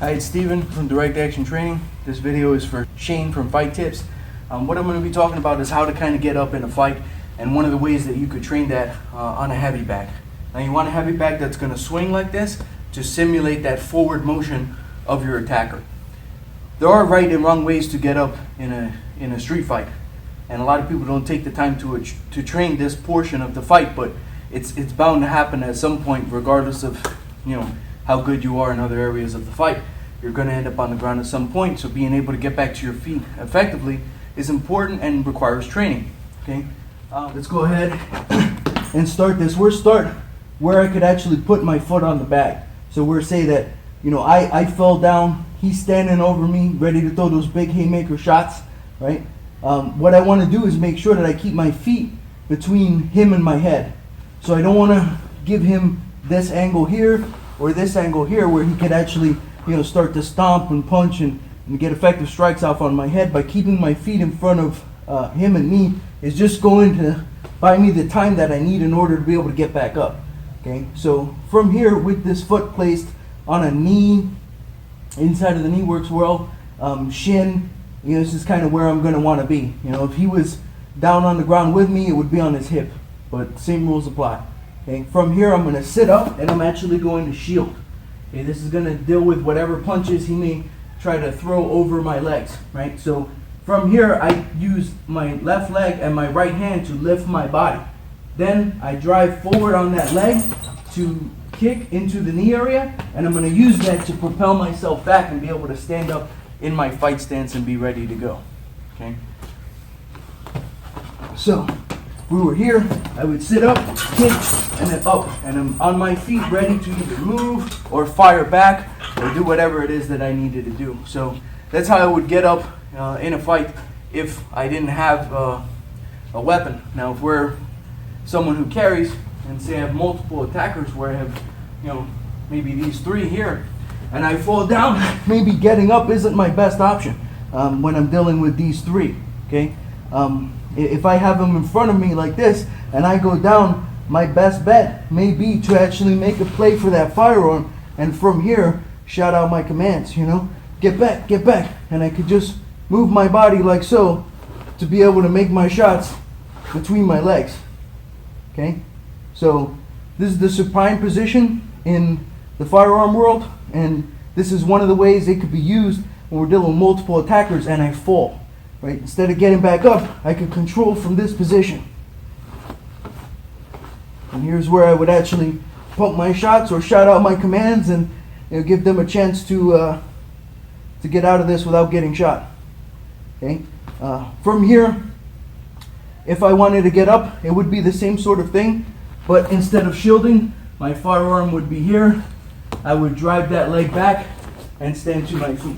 Hi, it's Steven from Direct Action Training. This video is for Shane from Fight Tips. What I'm going to be talking about is how to kind of get up in a fight, and one of the ways that you could train that on a heavy bag. Now you want a heavy bag that's going to swing like this to simulate that forward motion of your attacker. There are right and wrong ways to get up in a street fight, and a lot of people don't take the time to train this portion of the fight, but it's bound to happen at some point, regardless of how good you are in other areas of the fight. You're going to end up on the ground at some point, so being able to get back to your feet effectively is important and requires training. Okay, let's go ahead and start this. We'll start where I could actually put my foot on the bag. So we're say that I fell down, he's standing over me, ready to throw those big haymaker shots, right? What I want to do is make sure that I keep my feet between him and my head. So I don't want to give him this angle here or this angle here where he could actually start to stomp and punch and get effective strikes off on my head. By keeping my feet in front of him and me is just going to buy me the time that I need in order to be able to get back up. Okay, so from here, with this foot placed on a knee, inside of the knee works well. Shin, this is kind of where I'm going to want to be. If he was down on the ground with me, it would be on his hip, but same rules apply. Okay, from here I'm going to sit up and I'm actually going to shield. Okay, this is going to deal with whatever punches he may try to throw over my legs, right? So from here I use my left leg and my right hand to lift my body. Then I drive forward on that leg to kick into the knee area, and I'm going to use that to propel myself back and be able to stand up in my fight stance and be ready to go. Okay. So we were here, I would sit up, kick, and then up, and I'm on my feet ready to either move or fire back or do whatever it is that I needed to do. So that's how I would get up in a fight if I didn't have a weapon. Now if we're someone who carries, and say I have multiple attackers where I have maybe these three here, and I fall down, maybe getting up isn't my best option when I'm dealing with these three. Okay, if I have them in front of me like this and I go down, my best bet may be to actually make a play for that firearm, and from here shout out my commands, get back, and I could just move my body like so to be able to make my shots between my legs. Okay, so this is the supine position in the firearm world, and this is one of the ways it could be used when we're dealing with multiple attackers and I fall. Right? Instead of getting back up, I could control from this position. And here's where I would actually pump my shots or shout out my commands and give them a chance to get out of this without getting shot. Okay, from here, if I wanted to get up, it would be the same sort of thing, but instead of shielding, my firearm would be here. I would drive that leg back and stand to my feet.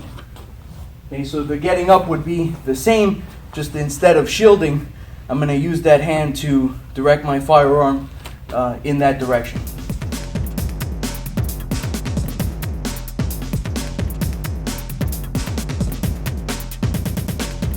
Okay, so the getting up would be the same, just instead of shielding, I'm going to use that hand to direct my firearm in that direction.